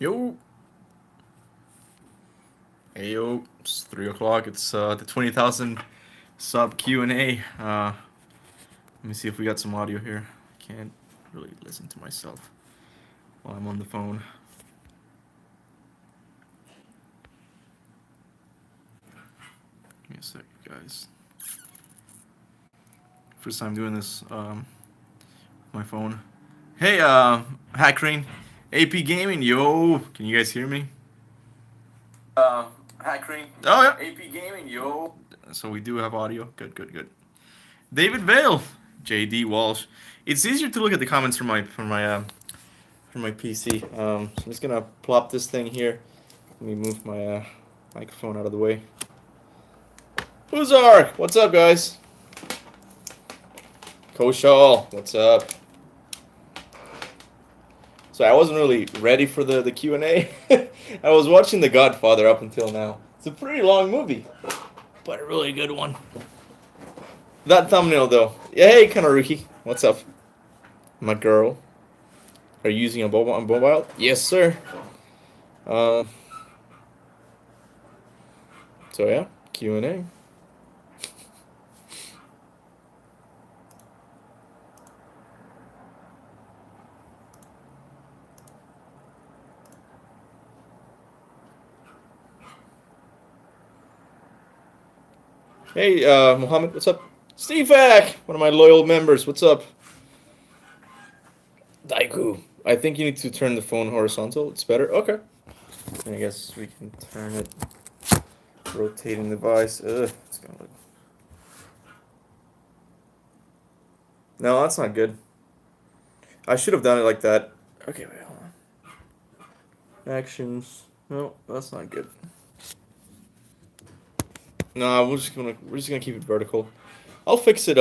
Yo, hey yo, it's 3 o'clock. It's the 20,000 sub Q&A. Let me see if we got some audio here. I can't really listen to myself while I'm on the phone. Give me a sec, guys. First time doing this my phone. Hey, Hackring, AP Gaming, yo. Can you guys hear me? Hackring. Oh yeah. AP Gaming, yo. So we do have audio. Good, good, good. David Vale, JD Walsh. It's easier to look at the comments from my PC. So I'm just gonna plop this thing here. Let me move my microphone out of the way. Uzar, what's up, guys? Koshal, what's up? So I wasn't really ready for the Q&A. I was watching The Godfather up until now. It's a pretty long movie, but a really good one. That thumbnail, though. Yeah, hey, Kanaruki. What's up? My girl. Are you using a mobile? Yes, sir. Um, so yeah, Q&A. Hey, Mohammed, what's up? Steve Vac, one of my loyal members, what's up? Daiku, I think you need to turn the phone horizontal. It's better. Okay. I guess we can turn it. Rotating the device. It's gonna look. No, that's not good. I should have done it like that. Okay, wait, hold on. Actions. No, that's not good. No, we're just gonna keep it vertical. I'll fix it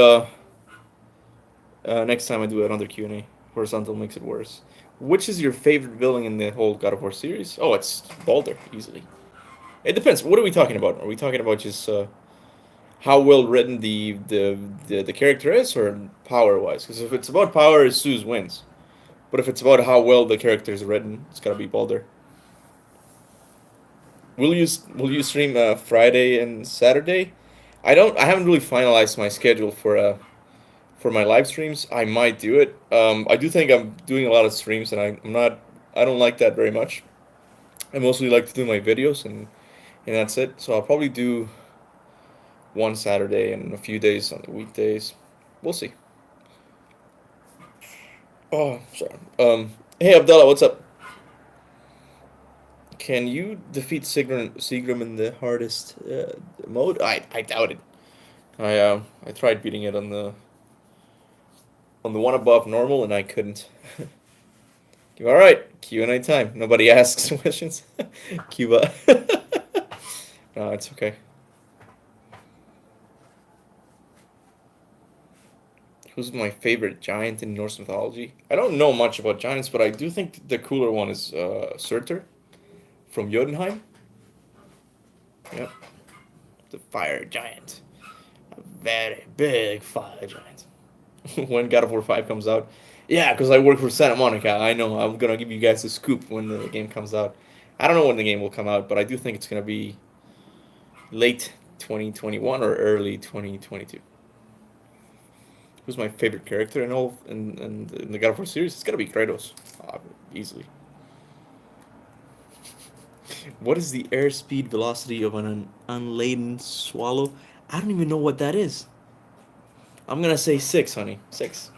next time I do another Q&A. Horizontal makes it worse. Which is your favorite villain in the whole God of War series? Oh, it's Baldur, easily. It depends. What are we talking about? Are we talking about just how well written the character is, or power wise? Because if it's about power, Zeus wins. But if it's about how well the character is written, it's gotta be Baldur. Will you stream Friday and Saturday? I haven't really finalized my schedule for my live streams. I might do it. I do think I'm doing a lot of streams, and I'm not. I don't like that very much. I mostly like to do my videos, and that's it. So I'll probably do one Saturday and a few days on the weekdays. We'll see. Oh, sorry. Hey Abdallah, what's up? Can you defeat Seagram in the hardest mode? I doubt it. I tried beating it on the one above normal, and I couldn't. All right, Q&A time. Nobody asks questions. Cuba. No, it's okay. Who's my favorite giant in Norse mythology? I don't know much about giants, but I do think the cooler one is Surtur from Jotunheim. Yep, the fire giant. A very big fire giant. When God of War 5 comes out. Yeah, because I work for Santa Monica. I know. I'm going to give you guys a scoop when the game comes out. I don't know when the game will come out, but I do think it's going to be late 2021 or early 2022. Who's my favorite character in the God of War series? It's got to be Kratos. Easily. What is the airspeed velocity of an unladen swallow? I don't even know what that is. I'm gonna say 6, honey. 6.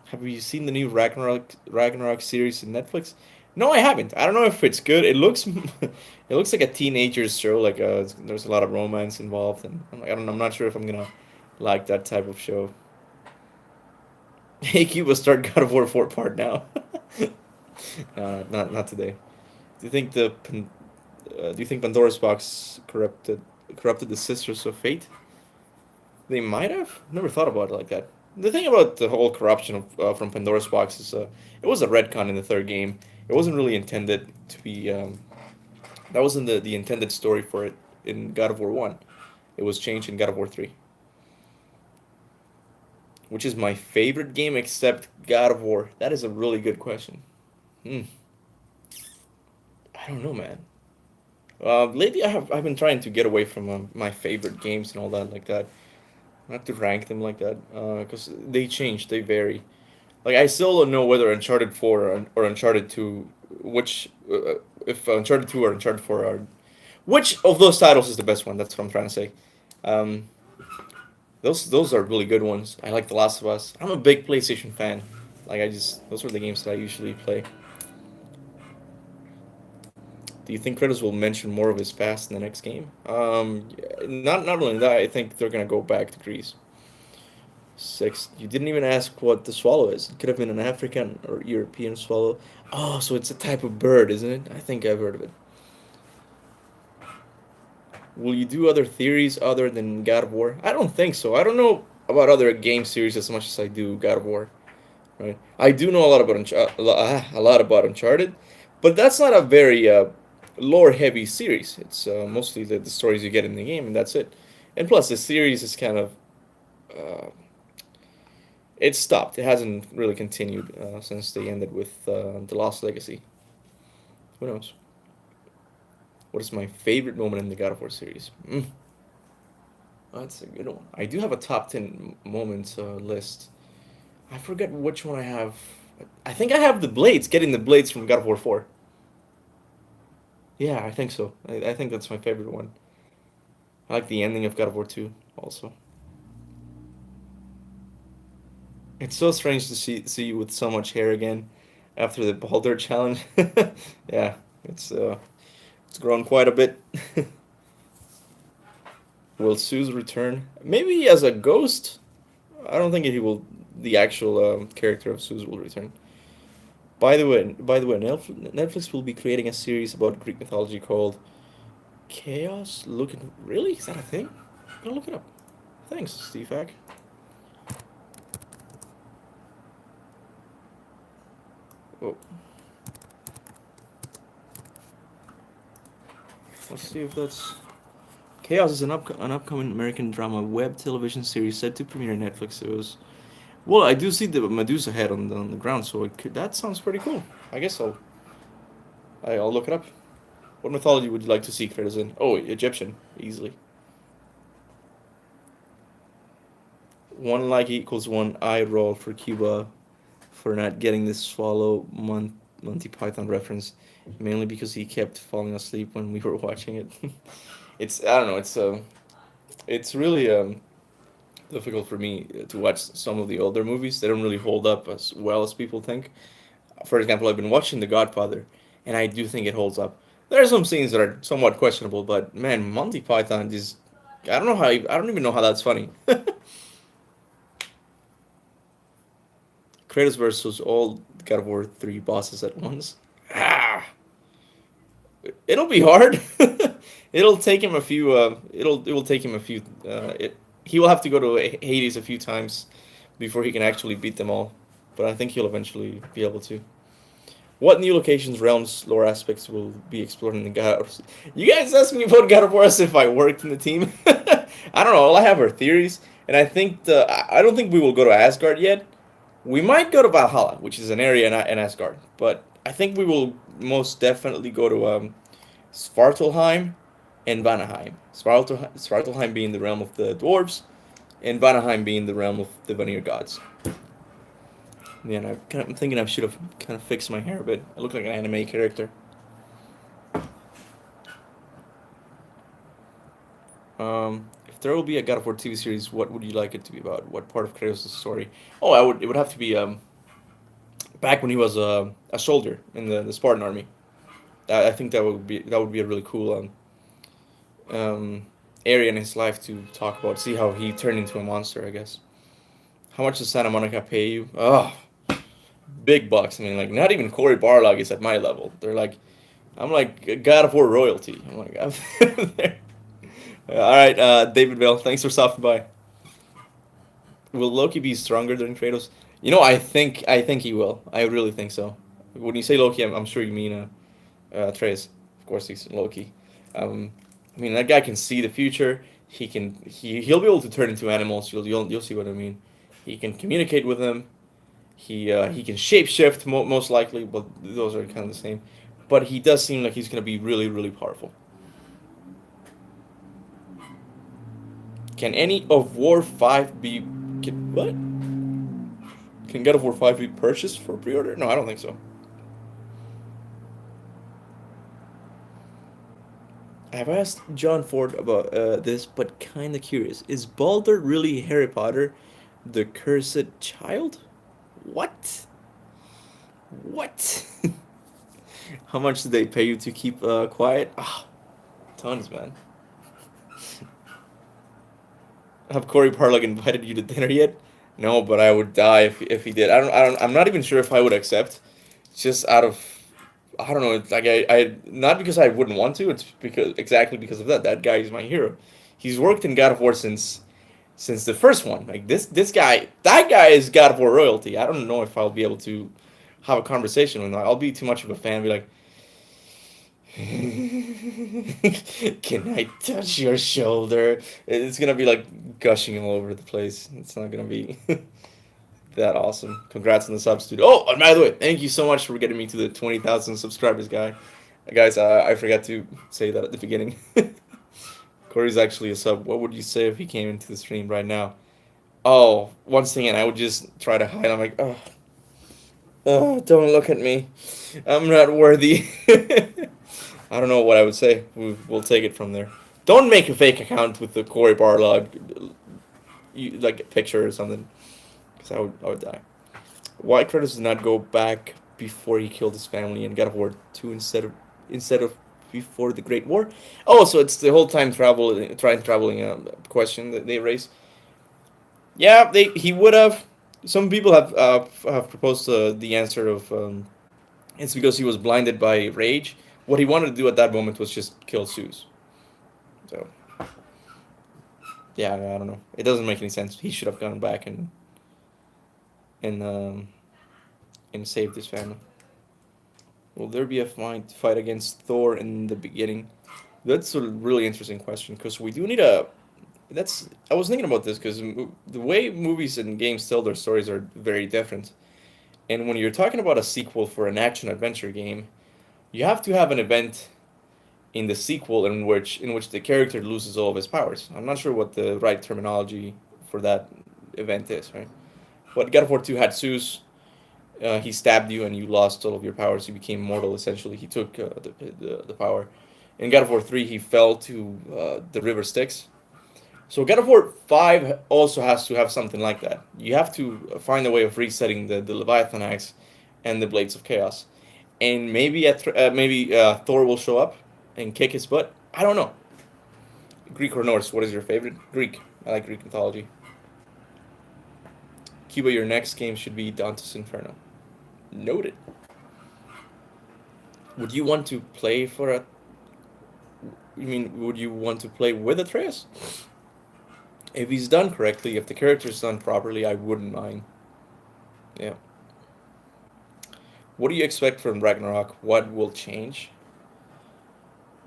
Have you seen the new Ragnarok series in Netflix? No, I haven't. I don't know if it's good. It looks it looks like a teenager's show. Like there's a lot of romance involved, and I'm like, I don't know. I'm not sure if I'm gonna like that type of show. Hey, Cuba, start God of War 4 part now. Not today. Do you think do you think Pandora's box corrupted the Sisters of Fate? They might have. Never thought about it like that. The thing about the whole corruption from Pandora's box is it was a retcon in the third game. It wasn't really intended to be. That wasn't the intended story for it in God of War 1. It was changed in God of War 3, which is my favorite game except God of War. That is a really good question. Hmm. I don't know, man. Lately, I've been trying to get away from my favorite games and all that like that. Not to rank them like that, because they change, they vary. Like I still don't know whether Uncharted 4 or Uncharted 2, which if Uncharted 2 or Uncharted 4 are, which of those titles is the best one? That's what I'm trying to say. Um, those are really good ones. I like The Last of Us. I'm a big PlayStation fan. Like I just those are the games that I usually play. Do you think Kratos will mention more of his past in the next game? Not only that, I think they're gonna go back to Greece. Six. You didn't even ask what the swallow is. It could have been an African or European swallow. Oh, so it's a type of bird, isn't it? I think I've heard of it. Will you do other theories other than God of War? I don't think so. I don't know about other game series as much as I do God of War. Right? I do know a lot about a lot about Uncharted, but that's not a very lore-heavy series. It's mostly the stories you get in the game, and that's it. And plus, the series is kind of uh, it's stopped. It hasn't really continued since they ended with the Lost Legacy. Who knows? What is my favorite moment in the God of War series? That's a good one. I do have a top 10 moments list. I forget which one I have. I think I have the blades, getting the blades from God of War 4. Yeah, I think so. I think that's my favorite one. I like the ending of God of War 2 also. It's so strange to see you with so much hair again after the Baldur challenge. Yeah, it's grown quite a bit. Will Sue's return? Maybe as a ghost? I don't think he will. The actual character of Suze will return. By the way, Netflix will be creating a series about Greek mythology called Chaos. Looking really? Is that a thing? I'm gonna look it up. Thanks, Steve Hack. Oh, let's see if that's Chaos is an upcoming American drama web television series set to premiere on Netflix. It was well, I do see the Medusa head on the ground, so that sounds pretty cool. I guess I'll look it up. What mythology would you like to see Kratos in? Oh, Egyptian, easily. One like equals one eye roll for Cuba for not getting this Monty Python reference, mainly because he kept falling asleep when we were watching it. It's I don't know. It's really difficult for me to watch some of the older movies. They don't really hold up as well as people think. For example, I've been watching The Godfather, and I do think it holds up. There are some scenes that are somewhat questionable, but man, Monty Python is. I don't know how. I don't even know how that's funny. Kratos versus all God of War 3 bosses at once. Ah, it'll be hard. It'll take him a few. It will take him a few. He will have to go to Hades a few times before he can actually beat them all. But I think he'll eventually be able to. What new locations, realms, lore aspects will be explored in the God of War? You guys asked me about God of War as if I worked in the team. I don't know. All I have are theories, and I don't think we will go to Asgard yet. We might go to Valhalla, which is an area in Asgard, but I think we will most definitely go to Svartalheim and Vanaheim. Svartalheim being the realm of the dwarves, and Vanaheim being the realm of the Vanir gods. Yeah, and I'm thinking I should have kind of fixed my hair a bit. I look like an anime character. If there will be a God of War TV series, what would you like it to be about? What part of Kratos' story? Oh, I would. It would have to be back when he was a soldier in the Spartan army. I think that would be a really cool area in his life to talk about. See how he turned into a monster. I guess. How much does Santa Monica pay you? Oh, big bucks. I mean, like not even Corey Barlog is at my level. They're like, I'm like God of War royalty. I'm like, I'm there. All right, David Bell. Thanks for stopping by. Will Loki be stronger than Kratos? I think he will. I really think so. When you say Loki, I'm sure you mean Atreus. Of course, he's Loki. Um, I mean, that guy can see the future. He'll be able to turn into animals. You'll see what I mean. He can communicate with them. He can shapeshift most likely, but those are kind of the same. But he does seem like he's gonna be really really powerful. Can any of War 5 be what? Can God of War 5 be purchased for pre-order? No, I don't think so. I've asked John Ford about this, but kind of curious. Is Baldur really Harry Potter, the cursed child? What? What? How much did they pay you to keep quiet? Ah, tons, man. Have Corey Parlock invited you to dinner yet? No, but I would die if he did. I'm not even sure if I would accept. Just out of I don't know. It's like I not because I wouldn't want to. It's because exactly because of that. That guy is my hero. He's worked in God of War since the first one. Like this guy, that guy is God of War royalty. I don't know if I'll be able to have a conversation with him. I'll be too much of a fan. Be like, can I touch your shoulder? It's gonna be like gushing all over the place. It's not gonna be that awesome. Congrats on the subs, dude. Oh, and by the way, thank you so much for getting me to the 20,000 subscribers, guys. I forgot to say that at the beginning. Corey's actually a sub. What would you say if he came into the stream right now? Oh, once again, I would just try to hide. I'm like, oh, don't look at me. I'm not worthy. I don't know what I would say. We'll take it from there. Don't make a fake account with the Corey Barlog, like picture or something, because I would die. Why Kratos does not go back before he killed his family in God of War 2 instead of before the Great War? Oh, so it's the whole time traveling question that they raise. Yeah, he would have. Some people have proposed the answer of it's because he was blinded by rage. What he wanted to do at that moment was just kill Zeus. So yeah, I don't know. It doesn't make any sense. He should have gone back and um, and saved his family. Will there be a fight against Thor in the beginning? That's a really interesting question because we do need a. That's I was thinking about this because the way movies and games tell their stories are very different. And when you're talking about a sequel for an action adventure game, you have to have an event in the sequel in which the character loses all of his powers. I'm not sure what the right terminology for that event is, right? But God of War 2 had Zeus. He stabbed you and you lost all of your powers. You became mortal essentially. He took the power. In God of War 3, he fell to the river Styx. So God of War 5 also has to have something like that. You have to find a way of resetting the Leviathan axe and the Blades of Chaos. And maybe Thor will show up and kick his butt. I don't know. Greek or Norse, what is your favorite? Greek. I like Greek mythology. Cuba, your next game should be Dante's Inferno. Noted. Would you want to play for a? You mean would you want to play with Atreus? If he's done correctly, if the character's done properly, I wouldn't mind. Yeah. What do you expect from Ragnarok? What will change?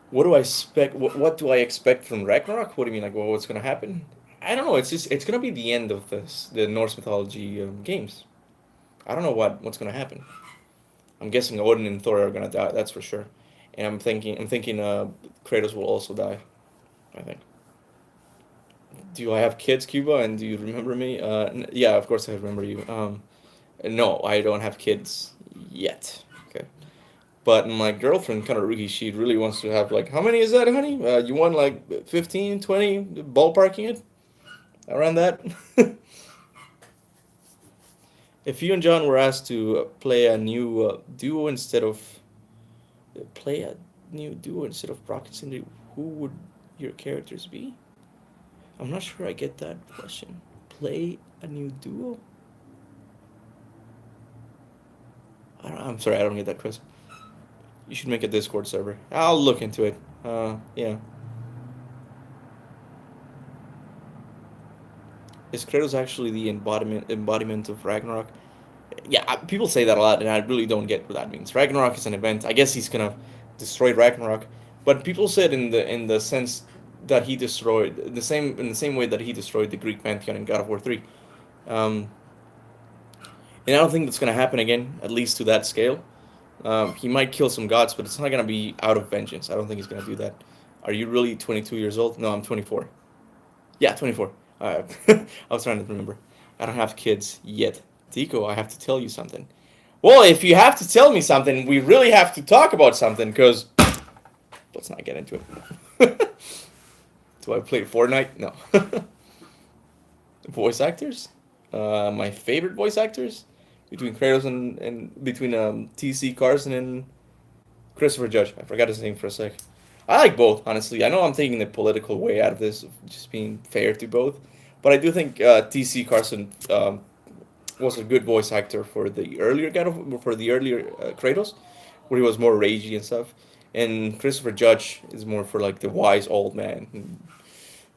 What do I expect? What do I expect from Ragnarok? What do you mean? Like, well, what's gonna happen? I don't know. It's gonna be the end of the Norse mythology games. I don't know what's gonna happen. I'm guessing Odin and Thor are gonna die. That's for sure. And I'm thinking Kratos will also die. I think. Do I have kids, Cuba? And do you remember me? Yeah, of course I remember you. No, I don't have kids yet. Okay. But my girlfriend, Kanaruki, she really wants to have, like, how many is that, honey? You want, like, 15, 20, ballparking it? Around that? If you and John were asked to play a new play a new duo instead of Brock and Cindy, who would your characters be? I'm not sure I get that question. Play a new duo? I'm sorry, I don't get that question. You should make a Discord server. I'll look into it. Yeah. Is Kratos actually the embodiment of Ragnarok? Yeah, people say that a lot, and I really don't get what that means. Ragnarok is an event. I guess he's gonna destroy Ragnarok, but people said in the sense that he destroyed in the same way that he destroyed the Greek pantheon in God of War 3. Um, and I don't think that's gonna happen again, at least to that scale. He might kill some gods, but it's not gonna be out of vengeance. I don't think he's gonna do that. Are you really 22 years old? No, I'm 24. Yeah, 24. I was trying to remember. I don't have kids yet. Tico, I have to tell you something. Well, if you have to tell me something, we really have to talk about something, because let's not get into it. Do I play Fortnite? No. Voice actors? My favorite voice actors? Between Kratos and between TC Carson and Christopher Judge. I forgot his name for a sec. I like both, honestly. I know I'm taking the political way out of this, of just being fair to both, but I do think T.C. Carson was a good voice actor for the earlier Kratos, where he was more ragey and stuff. And Christopher Judge is more for like the wise old man.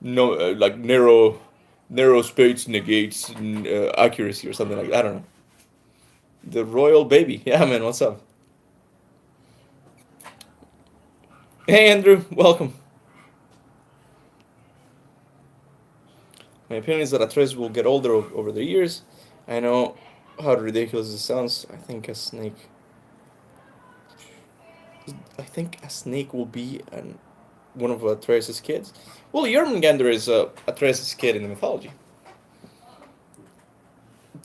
No, like narrow space negates accuracy or something like that. I don't know. The royal baby. Yeah, man. What's up? Hey, Andrew. Welcome. My opinion is that Atreus will get older over the years. I know how ridiculous it sounds. I think a snake will be one of Atreus' kids. Well, Jormungandr is Atreus' kid in the mythology.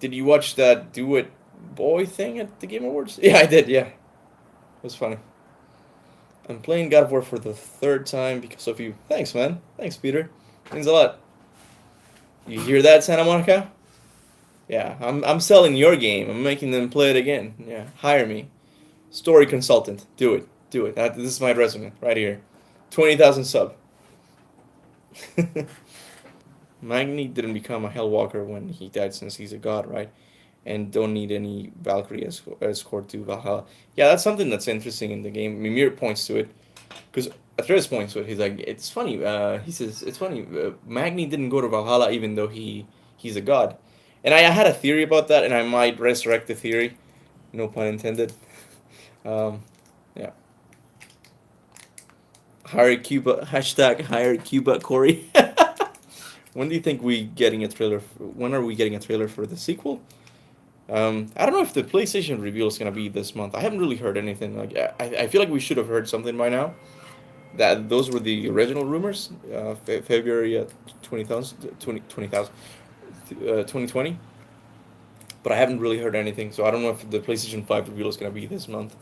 Did you watch that Do It Boy thing at the Game Awards? Yeah, I did. Yeah, it was funny. I'm playing God of War for the third time because of you. Thanks, man. Thanks, Peter. Means a lot. You hear that, Santa Monica? Yeah, I'm selling your game. I'm making them play it again. Yeah, hire me. Story consultant. Do it. Do it. This is my resume right here. 20,000 sub. Magni didn't become a Hellwalker when he died, since he's a god, right? And don't need any Valkyrie escort to Valhalla. Yeah, that's something that's interesting in the game. Mimir points to it, because Atreus points to it. He's like, it's funny. He says it's funny. Magni didn't go to Valhalla even though he's a god. And I had a theory about that, and I might resurrect the theory. No pun intended. Um, yeah. Hire Cuba. Hashtag hire Cuba Corey. When do you think we getting a trailer? When are we getting a trailer for the sequel? I don't know if the PlayStation reveal is gonna be this month. I haven't really heard anything. Like I feel like we should have heard something by now. That those were the original rumors. February 2020. But I haven't really heard anything, so I don't know if the PlayStation 5 reveal is gonna be this month.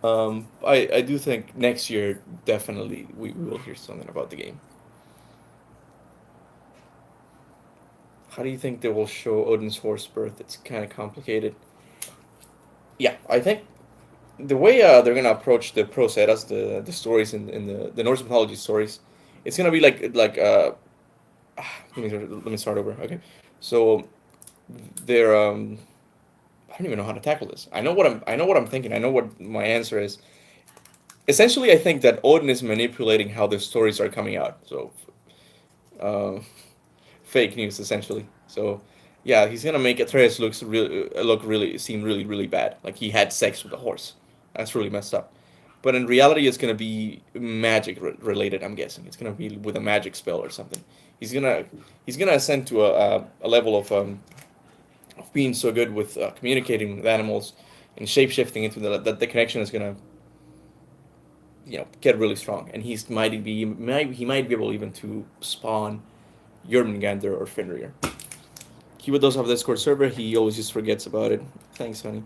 I do think next year definitely we will hear something about the game. How do you think they will show Odin's horse birth? It's kind of complicated. Yeah, I think the way they're gonna approach the Proseras, the stories in the Norse mythology stories, it's gonna be let me start over. Okay, so they're I don't even know how to tackle this. I know what I'm thinking. I know what my answer is. Essentially, I think that Odin is manipulating how the stories are coming out. So, uh, fake news essentially. So, yeah, he's gonna make Atreus look really seem really bad. Like he had sex with a horse. That's really messed up. But in reality, it's gonna be magic related. I'm guessing it's gonna be with a magic spell or something. He's gonna he's gonna ascend to a level of being so good with communicating with animals and shape shifting into that the connection is gonna get really strong, and he might be able even to spawn Jormungandr or Fenrir. Kiba does have a Discord server. He always just forgets about it. Thanks, honey.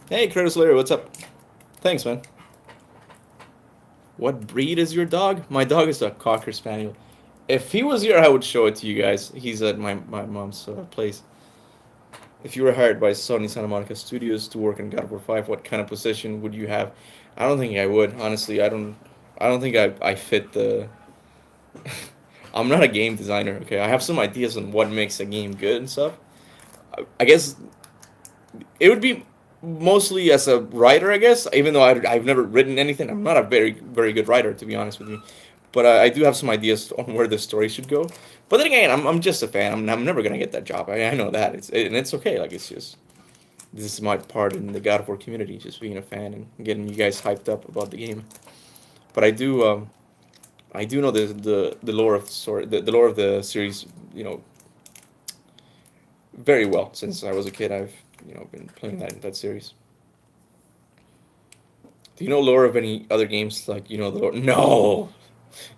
Hey, Kratos Larry, what's up? Thanks, man. What breed is your dog? My dog is a Cocker Spaniel. If he was here, I would show it to you guys. He's at my mom's place. If you were hired by Sony Santa Monica Studios to work on God of War 5, what kind of position would you have? I don't think I would. Honestly, I don't think I fit the. I'm not a game designer. Okay, I have some ideas on what makes a game good and stuff. I guess it would be mostly as a writer. I guess, even though I've never written anything, I'm not a very good writer, to be honest with you. But I do have some ideas on where the story should go. But then again, I'm just a fan. I'm never gonna get that job. I know that and it's okay. Like it's just this is my part in the God of War community, just being a fan and getting you guys hyped up about the game. But I do know the lore of the story, the lore of the series, very well since I was a kid. I've been playing that series. Do you know lore of any other games like the lore? No,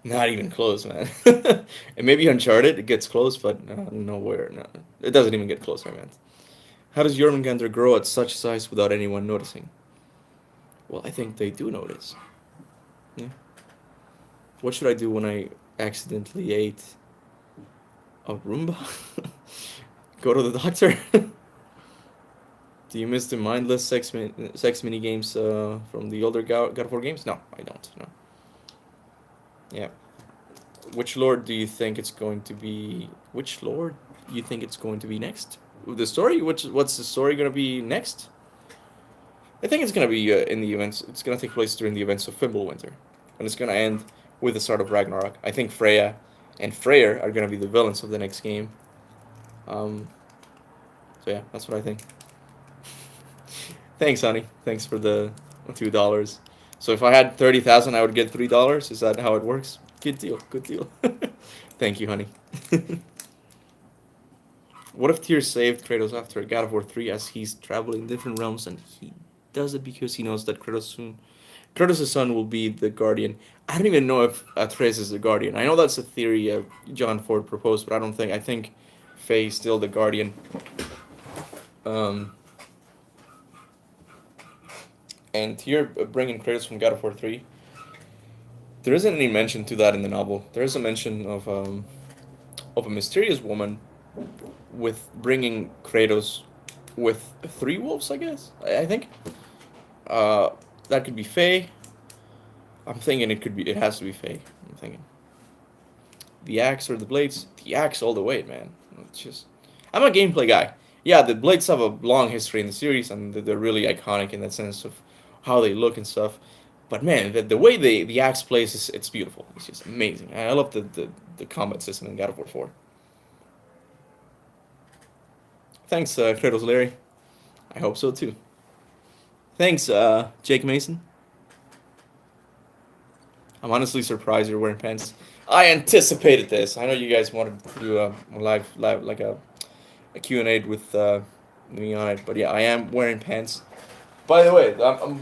not even close, man. And maybe Uncharted it gets close, but nowhere. No, it doesn't even get close, man. How does Jormungandr grow at such size without anyone noticing? Well, I think they do notice. Yeah. What should I do when I accidentally ate a Roomba? Go to the doctor. Do you miss the mindless sex mini games from the older God of War games? No, I don't. No. Yeah. Which lord do you think it's going to be? Which lord do you think it's going to be next? The story? What's the story going to be next? I think it's going to be in the events. It's going to take place during the events of Fimbulwinter, and it's going to end with the start of Ragnarok. I think Freya and Freyr are going to be the villains of the next game. So yeah, that's what I think. Thanks, honey. Thanks for the $2. So if I had 30,000, I would get $3. Is that how it works? Good deal. Good deal. Thank you, honey. What if Tyr saved Kratos after God of War 3 as he's traveling different realms and he does it because he knows that Kratos' son will be the Guardian. I don't even know if Atreus is the Guardian. I know that's a theory John Ford proposed, but I think Faye's still the Guardian. And here, bringing Kratos from God of War 3, there isn't any mention to that in the novel. There is a mention of a mysterious woman with bringing Kratos with 3 wolves, I guess. I think. That could be Faye. I'm thinking it has to be Faye. I'm thinking. The axe or the blades? The axe all the way, man. I'm a gameplay guy. Yeah, the blades have a long history in the series, and they're really iconic in that sense of how they look and stuff. But man, the way the axe plays, it's beautiful. It's just amazing. I love the combat system in God of War 4. Thanks, Kratos Larry. I hope so too. Thanks, Jake Mason. I'm honestly surprised you're wearing pants. I anticipated this. I know you guys wanted to do a live like a Q&A with me on it, but yeah, I am wearing pants. By the way, I don't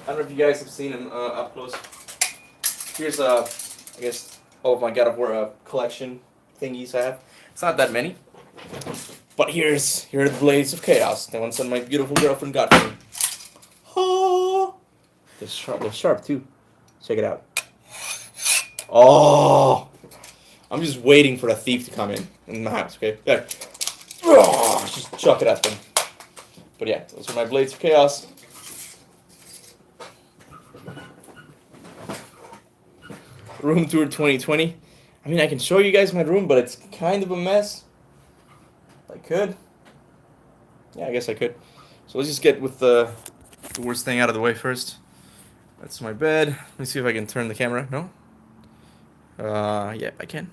know if you guys have seen him up close. Here's I guess all of my God of War collection thingies I have. It's not that many, but here are the Blades of Chaos. The ones that my beautiful girlfriend got for me. Oh, they're sharp too. Check it out. Oh, I'm just waiting for a thief to come in my house. Okay, there. Just chuck it at them. But yeah, those are my Blades of Chaos. Room tour 2020. I mean, I can show you guys my room, but it's kind of a mess. I could. Yeah, I guess I could. So let's just get with the worst thing out of the way first. That's my bed. Let me see if I can turn the camera. No? Yeah, I can.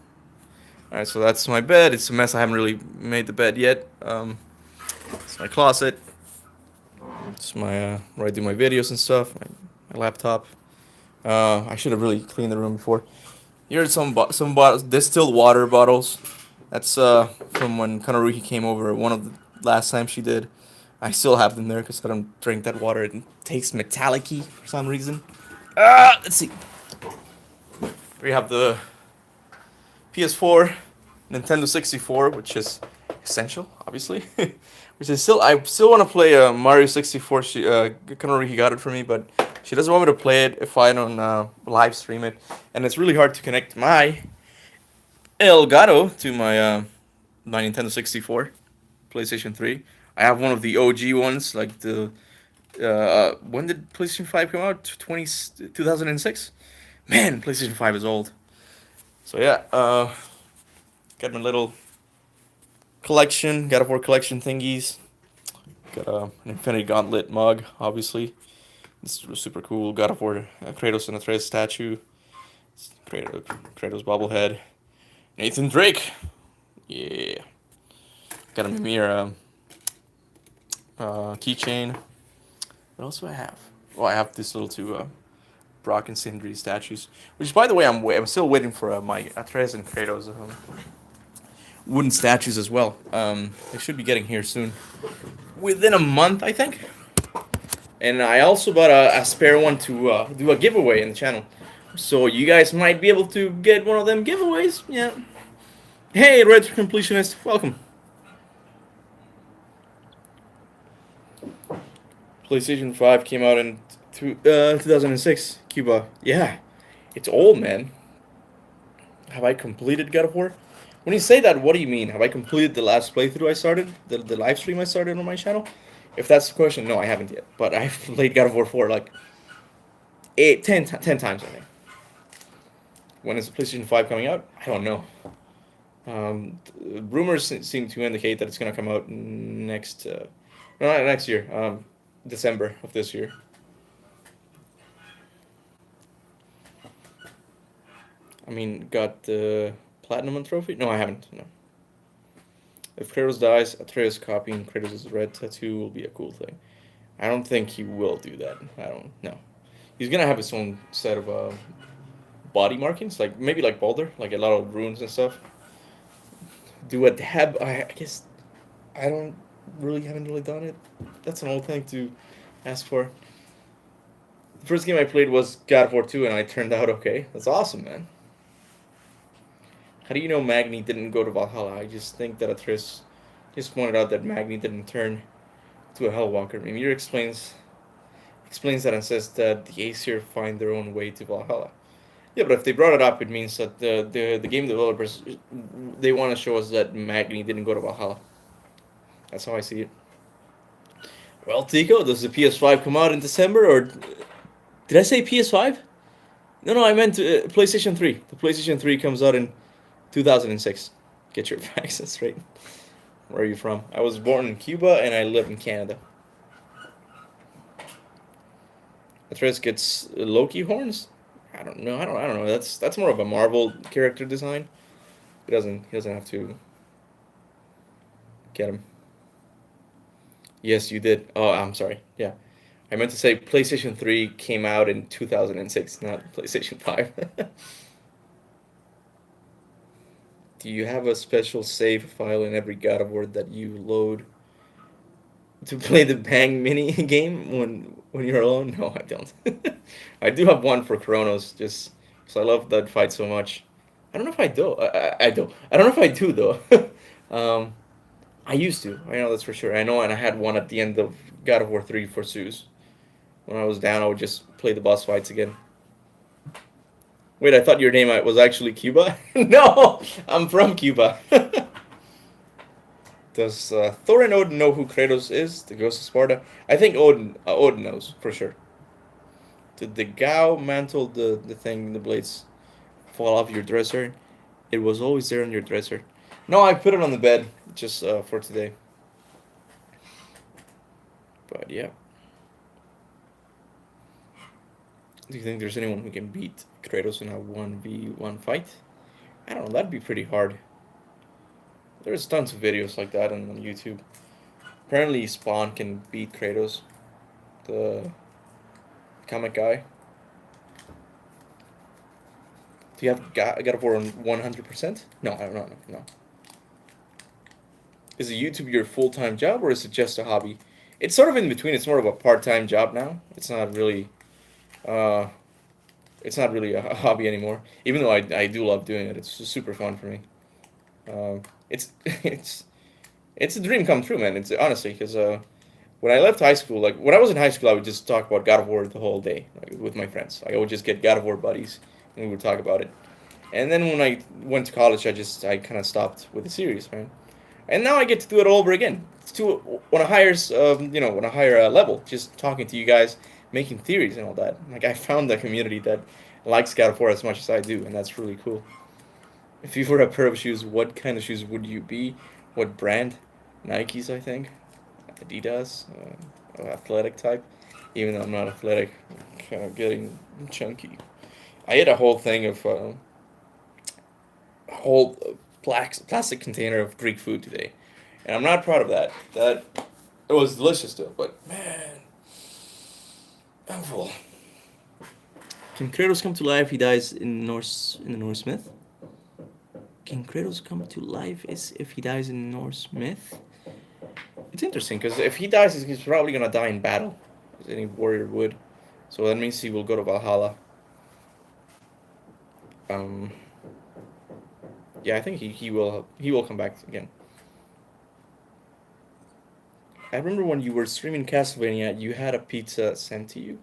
Alright, so that's my bed. It's a mess. I haven't really made the bed yet. It's my closet. It's my where I do my videos and stuff. My laptop. I should have really cleaned the room before. Here's some bottles, distilled water bottles. That's from when Kanaruhi came over. One of the last times she did. I still have them there because I don't drink that water. It tastes metallic-y for some reason. Let's see. We have the PS4, Nintendo 64, which is essential, obviously. Which is I still want to play Mario 64. Kanaruhi got it for me, but she doesn't want me to play it if I don't live stream it. And it's really hard to connect my Elgato to my Nintendo 64, PlayStation 3. I have one of the OG ones, like the when did PlayStation 5 come out? 2006? Man, PlayStation 5 is old. So yeah, got my little collection, God of War collection thingies. Got an Infinity Gauntlet mug, obviously. It's super cool. God of War Kratos and Atreus statue. Kratos bobblehead. Nathan Drake. Yeah. Got a Mimir keychain. What else do I have? Oh, I have this little two Brock and Sindri statues. Which, by the way, I'm still waiting for my Atreus and Kratos wooden statues as well. They should be getting here soon, within a month, I think. And I also bought a spare one to do a giveaway in the channel, so you guys might be able to get one of them giveaways. Yeah. Hey, Red Completionist, welcome. PlayStation 5 came out in 2006. Cuba. Yeah, it's old, man. Have I completed God of War? When you say that, what do you mean? Have I completed the last playthrough I started? The live stream I started on my channel? If that's the question, no, I haven't yet. But I've played God of War 4 like 10 times, I think. When is the PlayStation 5 coming out? I don't know. Rumors seem to indicate that it's going to come out next, no, not next year, December of this year. I mean, got the Platinum Trophy? No, I haven't, no. If Kratos dies, Atreus copying Kratos' red tattoo will be a cool thing. I don't think he will do that. I don't know. He's gonna have his own set of body markings, like maybe like Baldur, like a lot of runes and stuff. Do a dab? I guess I don't really haven't really done it. That's an old thing to ask for. The first game I played was God of War 2, and I turned out okay. That's awesome, man. How do you know Magni didn't go to Valhalla? I just think that Atreus just pointed out that Magni didn't turn to a Hellwalker. Mimir explains that and says that the Aesir find their own way to Valhalla. Yeah, but if they brought it up, it means that the game developers, they want to show us that Magni didn't go to Valhalla. That's how I see it. Well, Tico, does the PS5 come out in December, or did I say PS5? No, no, I meant PlayStation 3. The PlayStation 3 comes out in 2006. Get your facts straight. Where are you from? I was born in Cuba and I live in Canada. Atreus gets Loki horns. I don't know. I don't know. That's more of a Marvel character design. He doesn't have to get him. Yes, you did. Oh, I'm sorry. Yeah, I meant to say PlayStation 3 came out in 2006, not PlayStation 5. Do you have a special save file in every God of War that you load to play the Bang mini game when you're alone? No, I don't. I do have one for Chronos, just because I love that fight so much. I don't know if I do. I do. I don't know if I do though. um, I used to. I know that's for sure. I know, and I had one at the end of God of War 3 for Zeus. When I was down, I would just play the boss fights again. Wait, I thought your name was actually Cuba? No, I'm from Cuba. Does Thor and Odin know who Kratos is, the ghost of Sparta? I think Odin knows, for sure. Did the Gao mantle, the thing, the blades, fall off your dresser? It was always there on your dresser. No, I put it on the bed, just for today. But yeah. Do you think there's anyone who can beat Kratos in a 1v1 fight? I don't know, that'd be pretty hard. There's tons of videos like that on YouTube. Apparently Spawn can beat Kratos, the comic guy. Do you have God of War on 100%? No, I don't know. No. Is it YouTube your full-time job, or is it just a hobby? It's sort of in between. It's more of a part-time job now. Uh, it's not really a hobby anymore. Even though I do love doing it, it's super fun for me. It's it's a dream come true, man. It's honestly because when I left high school, like when I was in high school, I would just talk about God of War the whole day, like, with my friends. Like, I would just get God of War buddies, and we would talk about it. And then when I went to college, I kind of stopped with the series, man. And now I get to do it all over again. To on a higher on a higher level, just talking to you guys, making theories and all that. Like, I found a community that likes God of War as much as I do, and that's really cool. If you were a pair of shoes, what kind of shoes would you be? What brand? Nikes, I think. Adidas, athletic type. Even though I'm not athletic, I'm kind of getting chunky. I ate a whole thing of a whole plastic container of Greek food today, and I'm not proud of that. That it was delicious though, but man, I'm full. Can Kratos come to life if he dies in the Norse myth? Can Kratos come to life is if he dies in Norse myth? It's interesting because if he dies, he's probably gonna die in battle, as any warrior would. So that means he will go to Valhalla. Um, yeah, I think he will come back again. I remember when you were streaming Castlevania, you had a pizza sent to you.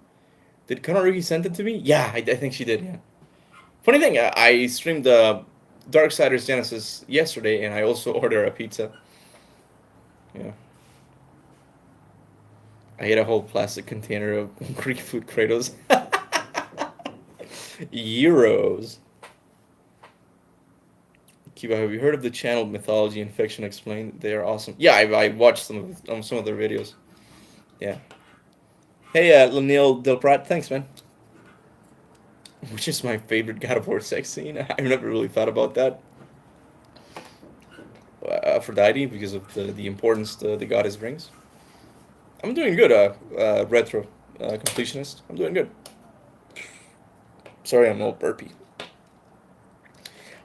Did Konoruki send it to me? Yeah, I think she did. Yeah. Funny thing, I streamed Darksiders Genesis yesterday, and I also ordered a pizza. Yeah. I ate a whole plastic container of Greek food Kratos. Euros. Kiba, have you heard of the channel Mythology and Fiction Explained? They are awesome. Yeah, I watched some of their videos. Yeah. Hey, Lanil Del Prat, thanks, man. Which is my favorite God of War sex scene? I've never really thought about that. Aphrodite, because of the importance the goddess brings. I'm doing good, retro completionist. I'm doing good. Sorry, I'm all burpy.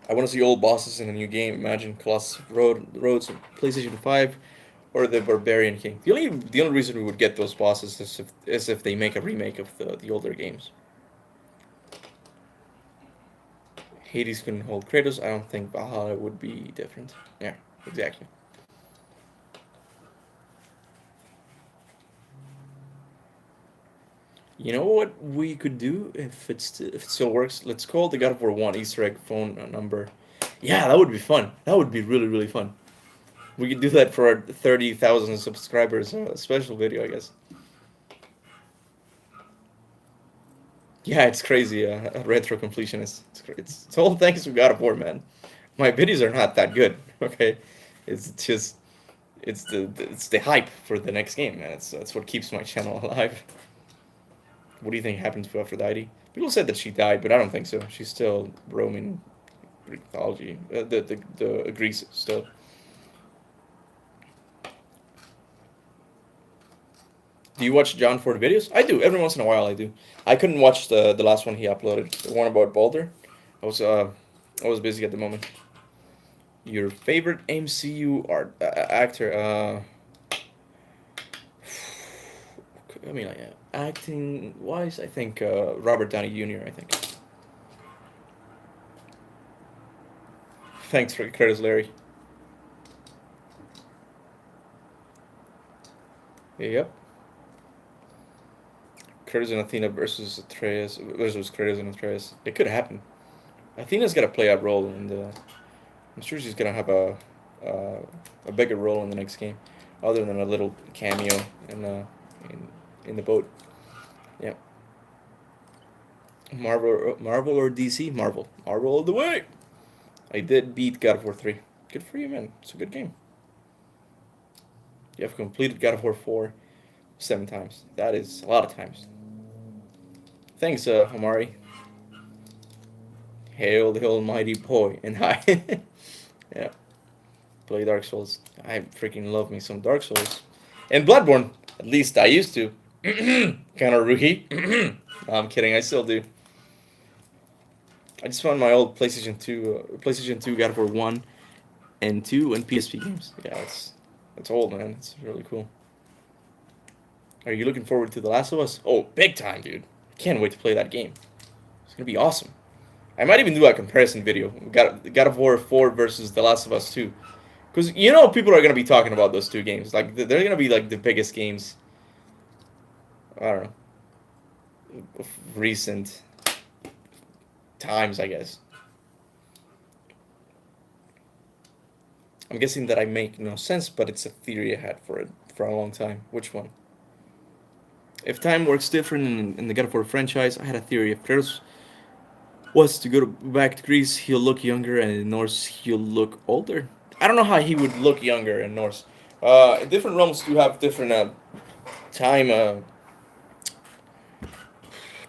I want to see old bosses in a new game. Imagine Colossus Roads, PlayStation 5, or the Barbarian King. The only reason we would get those bosses is if they make a remake of the older games. Hades couldn't hold Kratos. I don't think Valhalla would be different. Yeah, exactly. You know what we could do if it still works? Let's call the God of War 1 Easter egg phone number. Yeah, that would be fun. That would be really, really fun. We could do that for our 30,000 subscribers special video, I guess. Yeah, it's crazy. Retro completionist. It's all thanks to God of War, man. My videos are not that good. Okay, it's just it's the hype for the next game, man. That's what keeps my channel alive. What do you think happened to Aphrodite? People said that she died, but I don't think so. She's still roaming Greek mythology, the Greece still. Do you watch John Ford videos? I do. Every once in a while, I do. I couldn't watch the last one he uploaded, the one about Baldur. I was uh I was busy at the moment. Your favorite MCU actor? I mean, like, acting wise, I think Robert Downey Jr. I think. Thanks for Curtis Larry. Yep. Curtis and Athena versus Atreus versus Curtis and Atreus. It could happen. Athena's gonna play a role in the. I'm sure she's gonna have uh, a bigger role in the next game, other than a little cameo in in the boat. Yeah. Marvel or DC? Marvel all the way. I did beat God of War 3. Good for you, man. It's a good game. You have completed God of War 4 7 times. That is a lot of times. Thanks, Amari. Hail the almighty boy. And hi. Yeah. Play Dark Souls. I freaking love me some Dark Souls. And Bloodborne. At least I used to. Kind of rookie. No, I'm kidding. I still do. I just found my old PlayStation 2 God of War 1 and 2 and PSP games. Yeah, it's old, man. It's really cool. Are you looking forward to The Last of Us? Oh, big time, dude. I can't wait to play that game. It's gonna be awesome. I might even do a comparison video. God of War 4 versus The Last of Us 2. Because people are gonna be talking about those two games. Like they're gonna be like the biggest games. I don't know. Of recent times, I guess. I'm guessing that I make no sense, but it's a theory I had for a long time. Which one? If time works different in the God of War franchise, I had a theory. If Kratos was to back to Greece, he'll look younger, and in Norse, he'll look older. I don't know how he would look younger in Norse. Different realms do have different time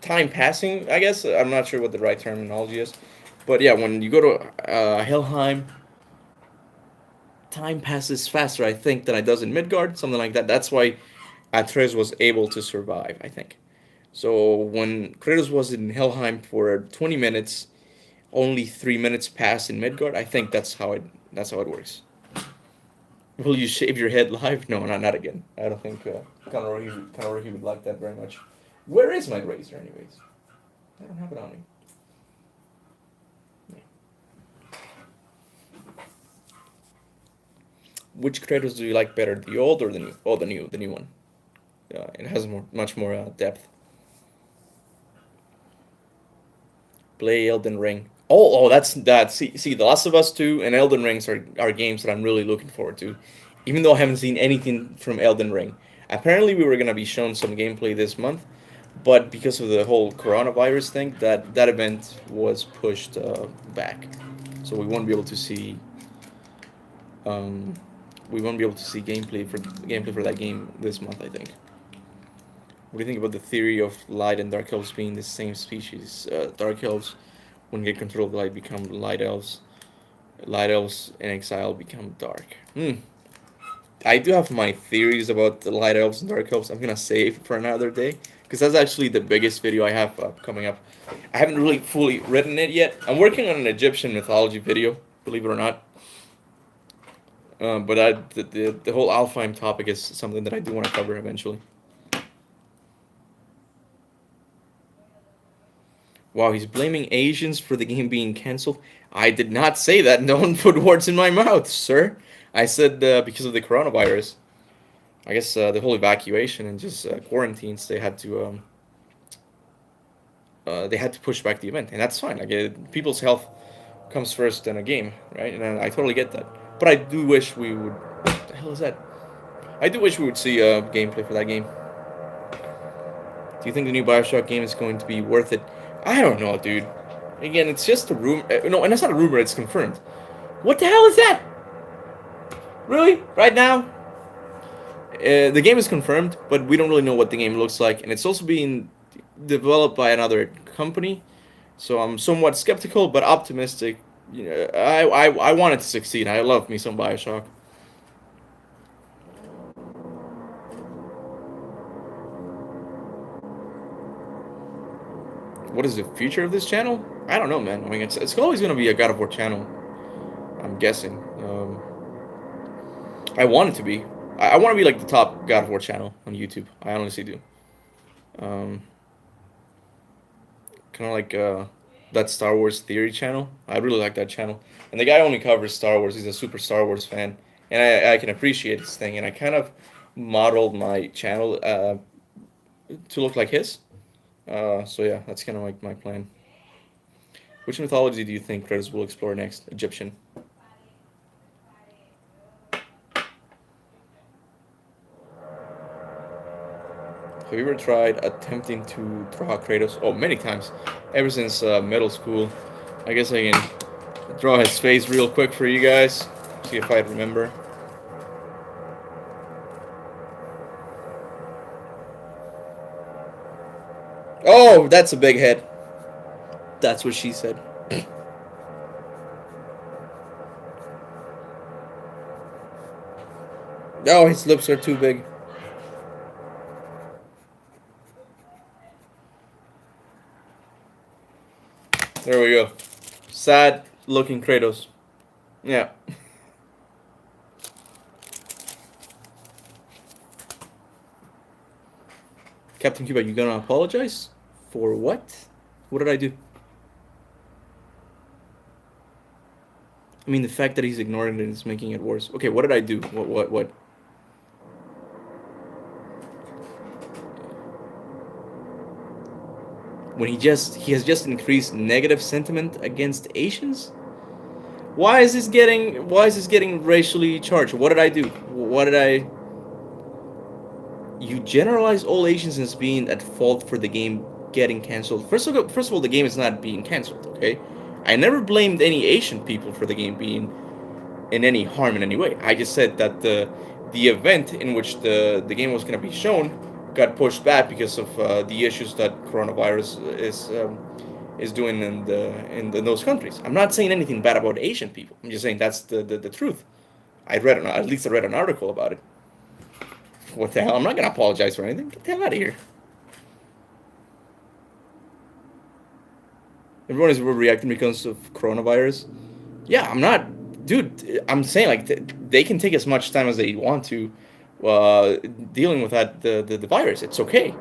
time passing. I guess I'm not sure what the right terminology is, but yeah, when you go to Helheim, time passes faster. I think than it does in Midgard, something like that. That's why Atreus was able to survive. I think. So when Kratos was in Helheim for 20 minutes, only 3 minutes pass in Midgard. I think that's how it works. Will you shave your head live? No, not again. I don't think Conor would like that very much. Where is my razor, anyways? I don't have it on me. Which Kratos do you like better, the old or the new? Oh, the new one. It has much more depth. Play Elden Ring. Oh, that's that. See, The Last of Us 2 and Elden Rings are games that I'm really looking forward to, even though I haven't seen anything from Elden Ring. Apparently, we were gonna be shown some gameplay this month, but because of the whole coronavirus thing, that event was pushed back, so um, we won't be able to see gameplay for that game this month. I think. What do you think about the theory of light and dark elves being the same species? Dark elves, when they get control of light, become light elves. Light elves in exile become dark. I do have my theories about the light elves and dark elves. I'm gonna save for another day because that's actually the biggest video I have coming up. I haven't really fully written it yet. I'm working on an Egyptian mythology video, believe it or not. But the whole Alfheim topic is something that I do want to cover eventually. Wow, he's blaming Asians for the game being canceled. I did not say that. No one put words in my mouth, sir. I said because of the coronavirus. I guess the whole evacuation and just quarantines, they had to push back the event, and that's fine. Like people's health comes first in a game, right? And I totally get that. But I do wish we would. What the hell is that? I do wish we would see gameplay for that game. Do you think the new Bioshock game is going to be worth it? I don't know, dude. Again, it's just a rumor. No, and it's not a rumor. It's confirmed. What the hell is that? Really? Right now? The game is confirmed, but we don't really know what the game looks like, and it's also being developed by another company. So I'm somewhat skeptical, but optimistic. I want it to succeed. I love me some Bioshock. What is the future of this channel? I don't know, man. I mean, it's always gonna be a God of War channel. I'm guessing. I want it to be. I want to be like the top God of War channel on YouTube. I honestly do. Um, kind of like that Star Wars theory channel. I really like that channel. And the guy only covers Star Wars. He's a super Star Wars fan, and I can appreciate his thing. And I kind of modeled my channel to look like his. So yeah, that's kind of like my plan. Which mythology do you think Kratos will explore next? Egyptian. Have you ever tried attempting to draw Kratos? Oh, many times. Ever since middle school. I guess I can draw his face real quick for you guys. See if I remember. Oh, that's a big head. That's what she said. Oh, his lips are too big. There we go. Sad looking Kratos. Yeah. Captain Cuba, you gonna apologize? For what? What did I do? I mean, the fact that he's ignoring it is making it worse. Okay, what did I do? What? When he has just increased negative sentiment against Asians? Why is this getting racially charged? What did I do? What did I You generalize all Asians as being at fault for the game getting canceled. First of all, the game is not being canceled, okay? I never blamed any Asian people for the game being in any harm in any way. I just said that the event in which the game was going to be shown got pushed back because of the issues that coronavirus is doing in those countries. I'm not saying anything bad about Asian people. I'm just saying that's the truth. At least I read an article about it. What the hell? I'm not gonna apologize for anything. Get the hell out of here. Everyone is overreacting because of coronavirus. Yeah, I'm not, dude. I'm saying like they can take as much time as they want to, uh, dealing with that the virus. It's okay.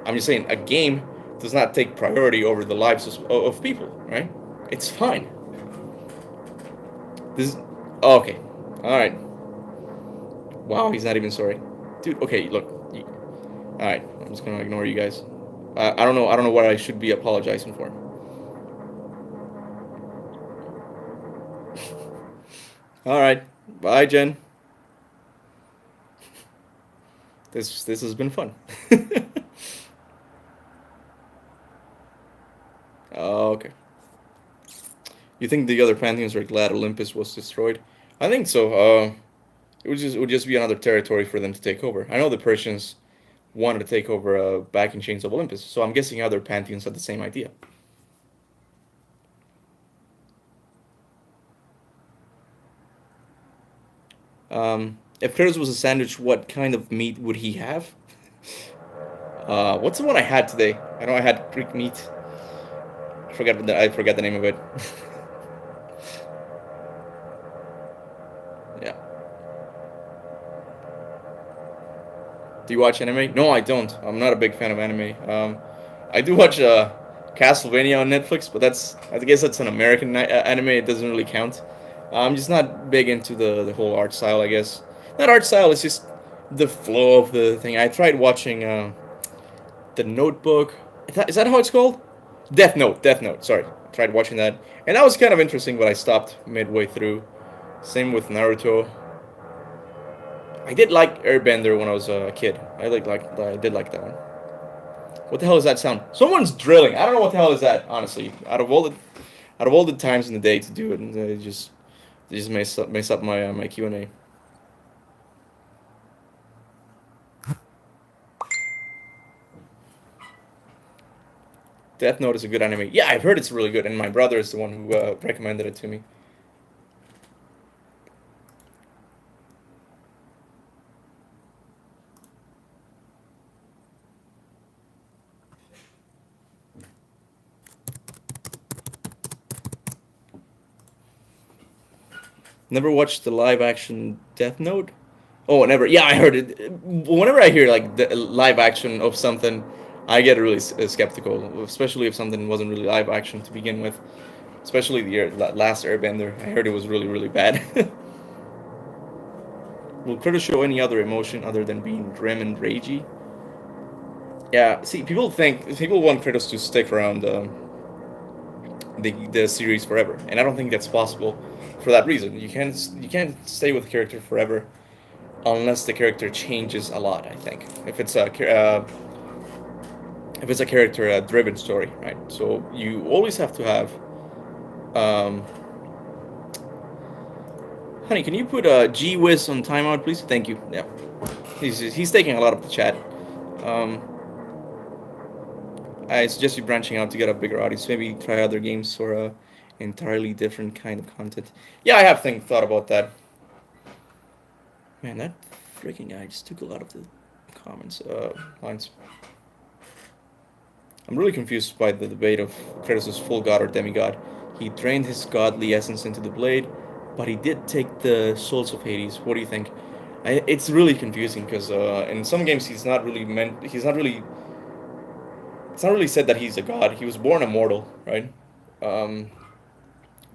I'm just saying a game does not take priority over the lives of people, right? It's fine. This, oh, okay, all right. Wow, he's not even sorry, dude. Okay, look. All right, I'm just gonna ignore you guys. I don't know. I don't know what I should be apologizing for. All right, bye, Jen. This has been fun. Okay. You think the other pantheons are glad Olympus was destroyed? I think so. It would just be another territory for them to take over. I know the Persians wanted to take over back in chains of Olympus, so I'm guessing other pantheons had the same idea. If Kratos was a sandwich, what kind of meat would he have? What's the one I had today? I know I had Greek meat. I forgot the name of it. Yeah. Do you watch anime? No, I don't. I'm not a big fan of anime. I do watch Castlevania on Netflix, but I guess that's an American anime. It doesn't really count. I'm just not big into the whole art style. I guess not art style. It's just the flow of the thing. I tried watching the Notebook. Is that how it's called? Death Note. Death Note. Sorry, I tried watching that, and that was kind of interesting, but I stopped midway through. Same with Naruto. I did like Airbender when I was a kid. I did like that one. What the hell is that sound? Someone's drilling. I don't know what the hell is that. Honestly, out of all the times in the day to do it, and they just mess up my Q&A. Death Note is a good anime. Yeah, I've heard it's really good, and my brother is the one who recommended it to me. Never watched the live action Death Note. Oh, never. Yeah, I heard it. Whenever I hear like the live action of something, I get really skeptical, especially if something wasn't really live action to begin with. Especially the last Airbender. I heard it was really, really bad. Will Kratos show any other emotion other than being grim and ragey? Yeah, see, people want Kratos to stick around the series forever, and I don't think that's possible for that reason. You can't stay with a character forever unless the character changes a lot. I think if it's a character driven story, right? So you always have to have. Um, Honey, can you put G Wiz on timeout, please? Thank you. Yeah, he's taking a lot of the chat. Um, I suggest you branching out to get a bigger audience. Maybe try other games or a entirely different kind of content. Yeah, I have thought about that. Man, that freaking guy just took a lot of the comments lines. I'm really confused by the debate of Kratos' full god or demigod. He drained his godly essence into the blade, but he did take the souls of Hades. What do you think? It's really confusing because in some games he's not really meant. He's not really. It's not really said that he's a god. He was born immortal, right? Um,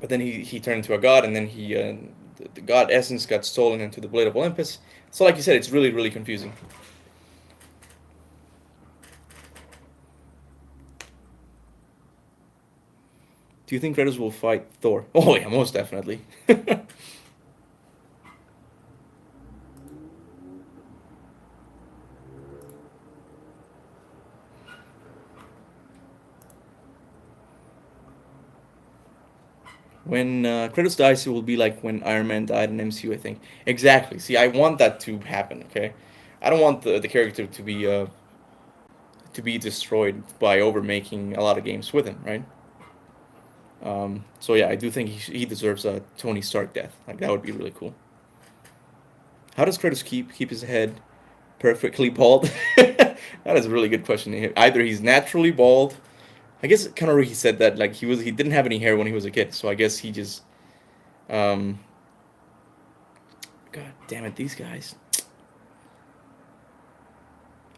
but then he turned into a god, and then the god essence got stolen into the blade of Olympus. So, like you said, it's really really confusing. Do you think Kratos will fight Thor? Oh yeah, most definitely. When Kratos dies, it will be like when Iron Man died in MCU. I think exactly. See, I want that to happen. Okay, I don't want the character to be destroyed by overmaking a lot of games with him, right? So yeah, I do think he deserves a Tony Stark death. Like that would be really cool. How does Kratos keep his head perfectly bald? That is a really good question. Either he's naturally bald, I guess Connery said that like he didn't have any hair when he was a kid, so I guess he just um. God damn it, these guys.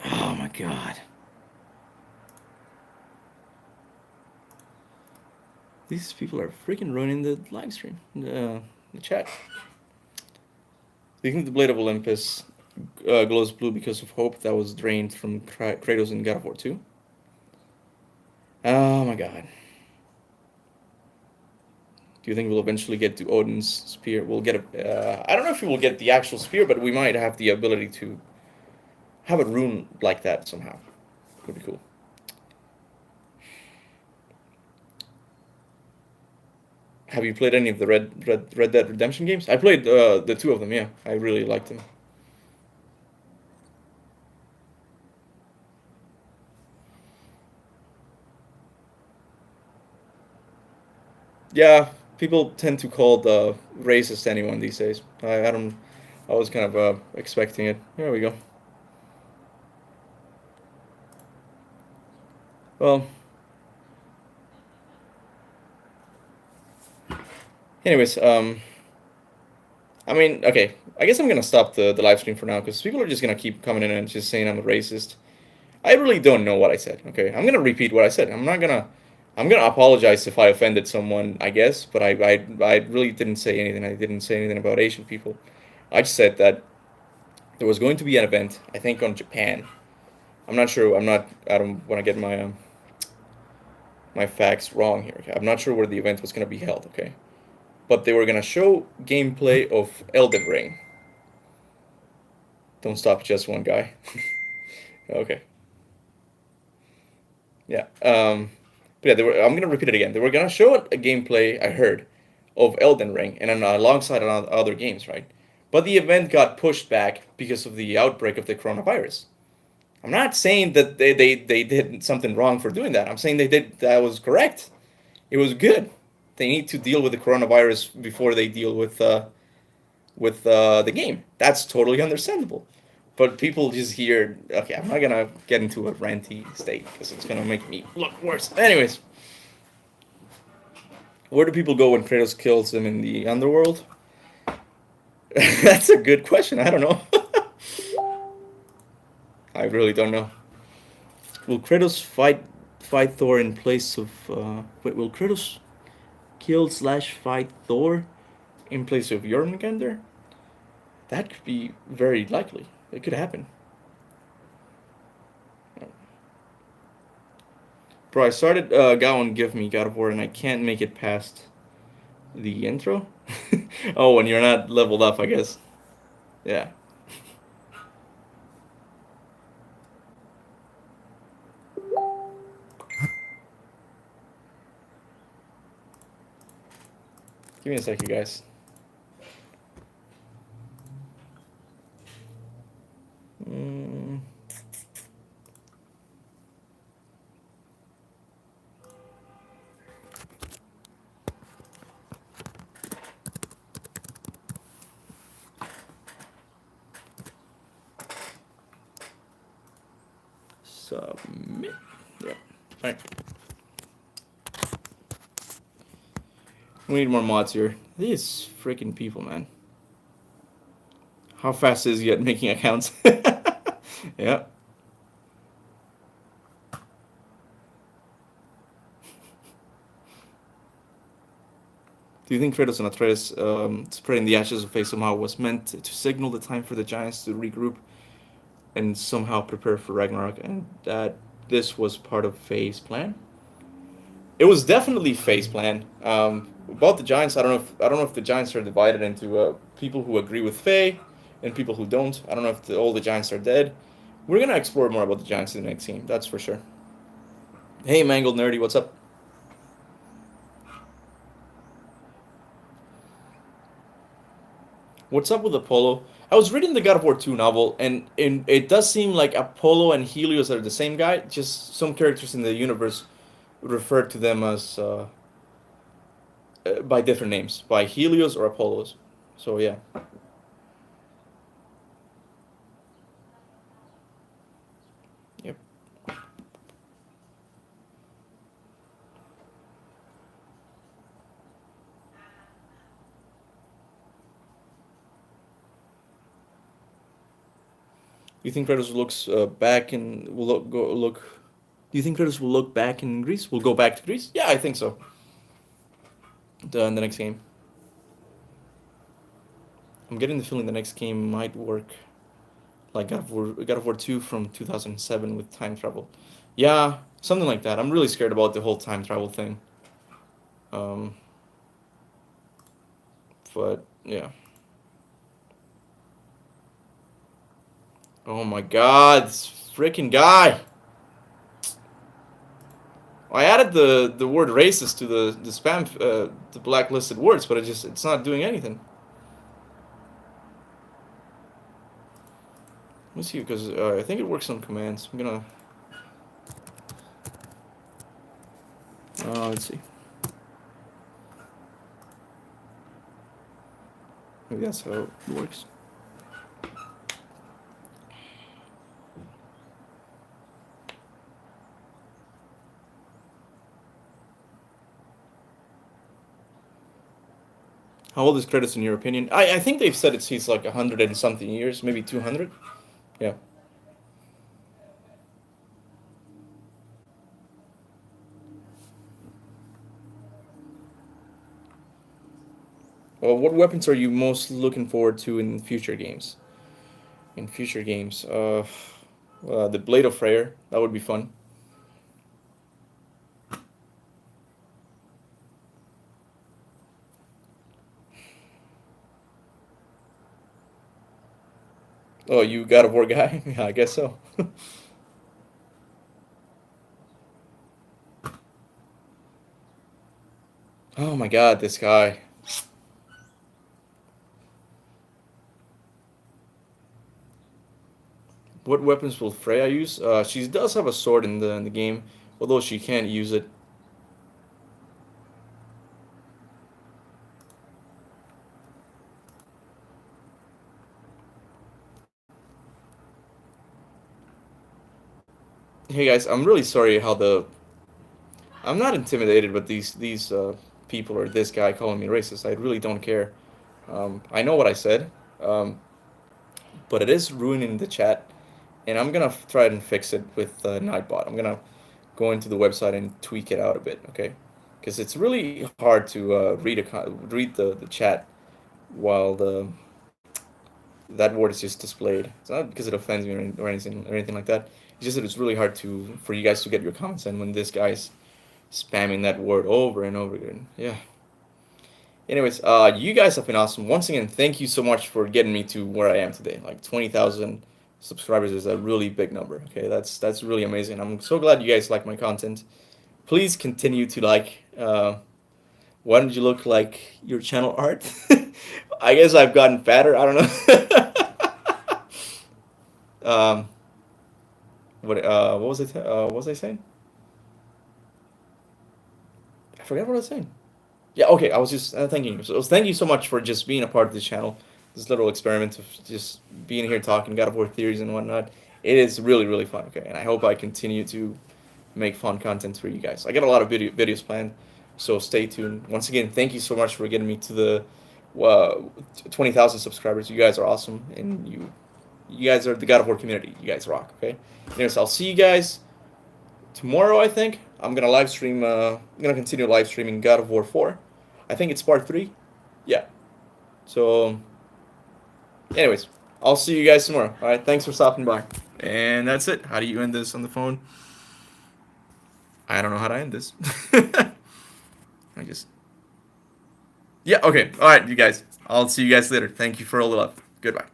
Oh my god. These people are freaking ruining the live stream, the chat. Do you think the Blade of Olympus glows blue because of hope that was drained from Kratos in God of War 2? Oh my god. Do you think we'll eventually get to Odin's spear? We'll get a. I don't know if we will get the actual spear, but we might have the ability to have a rune like that somehow. Would be cool. Have you played any of the Red Dead Redemption games? I played the two of them. Yeah, I really liked them. Yeah, people tend to call the racist anyone these days. I don't. I was kind of expecting it. There we go. Well, anyways, I mean, okay. I guess I'm gonna stop the live stream for now because people are just gonna keep coming in and just saying I'm a racist. I really don't know what I said. Okay, I'm gonna repeat what I said. I'm not gonna. I'm gonna apologize if I offended someone, I guess, but I really didn't say anything. I didn't say anything about Asian people. I just said that there was going to be an event, I think on Japan. I'm not sure. I'm not. I don't want to get my facts wrong here. Okay? I'm not sure where the event was gonna be held. Okay, but they were gonna show gameplay of Elden Ring. Don't stop, just one guy. Okay. Yeah. But yeah, I'm gonna repeat it again. They were gonna show a gameplay I heard of Elden Ring and then alongside other games, right? But the event got pushed back because of the outbreak of the coronavirus. I'm not saying that they did something wrong for doing that. I'm saying they did that was correct. It was good. They need to deal with the coronavirus before they deal with the game. That's totally understandable. But people just hear, okay, I'm not gonna get into a ranty state because it's gonna make me look worse. Anyways, where do people go when Kratos kills them in the underworld? That's a good question. I don't know. I really don't know. Will Kratos fight Thor in place of? Wait, will Kratos kill slash fight Thor in place of Jormungandr? That could be very likely. It could happen. Bro, I started Go and Give Me God of War, and I can't make it past the intro. Oh, and you're not leveled up, I guess. Yeah. Give me a second, guys. Mm. Submit. Yep. Alright. We need more mods here. These freaking people, man. How fast is he at making accounts? Yeah. Do you think Kratos and Atreus spreading the ashes of Fae somehow was meant to signal the time for the giants to regroup and somehow prepare for Ragnarok, and that this was part of Fae's plan? It was definitely Fae's plan. About the giants, I don't know if the giants are divided into people who agree with Fae and people who don't. I don't know if all the giants are dead. We're gonna explore more about the giants in the next scene. That's for sure. Hey, Mangled Nerdy, what's up? What's up with Apollo? I was reading the God of War 2 novel, and it does seem like Apollo and Helios are the same guy. Just some characters in the universe refer to them as by different names, by Helios or Apollos. So yeah. Yep. Do you think Kratos looks back and will look? Do you think Kratos will look back in Greece? Will go back to Greece? Yeah, I think so. In the next game, I'm getting the feeling the next game might work like God of War 2 from 2007 with time travel. Yeah, something like that. I'm really scared about the whole time travel thing. Um, but yeah. Oh my God, this freaking guy! I added the word racist to the spam the blacklisted words, but it's not doing anything. Let me see because I think it works on commands. I'm gonna let's see. Maybe that's how it works. How old is Kratos in your opinion? I think they've said he's like 100 and something years, maybe 200. Yeah. Well, what weapons are you most looking forward to in future games? In future games, the Blade of Freyr. That would be fun. Oh, you God of War guy? Yeah, I guess so. Oh my God, this guy. What weapons will Freya use? She does have a sword in the game, although she can't use it. Hey guys, I'm really sorry how the I'm not intimidated, but these people or this guy calling me racist. I really don't care. I know what I said, um, but it is ruining the chat, and I'm gonna try and fix it with Nightbot. I'm gonna go into the website and tweak it out a bit, okay? Because it's really hard to read the chat while the that word is just displayed. It's not because it offends me or anything like that. It's just that it's really hard to for you guys to get your comments in when this guy's spamming that word over and over again. Yeah. Anyways, you guys have been awesome. Once again, thank you so much for getting me to where I am today. Like 20,000 subscribers is a really big number. Okay, that's really amazing. I'm so glad you guys like my content. Please continue to like. Why don't you look like your channel art? I guess I've gotten fatter. I don't know. What was it? What was I saying? I forgot what I was saying. Yeah, okay. I was just thanking you. So thank you so much for just being a part of this channel. This little experiment of just being here talking God of War theories and whatnot. It is really really fun. Okay, and I hope I continue to make fun content for you guys. I got a lot of videos planned, so stay tuned. Once again, thank you so much for getting me to the 20,000 subscribers. You guys are awesome, and you guys are the God of War community. You guys rock. Okay. Anyways, I'll see you guys tomorrow. I think I'm gonna live stream. I'm gonna continue live streaming God of War 4. I think it's part 3. Yeah. So, anyways, I'll see you guys tomorrow. All right. Thanks for stopping by. And that's it. How do you end this on the phone? I don't know how to end this. I just. Yeah. Okay. All right, you guys. I'll see you guys later. Thank you for all the love. Goodbye.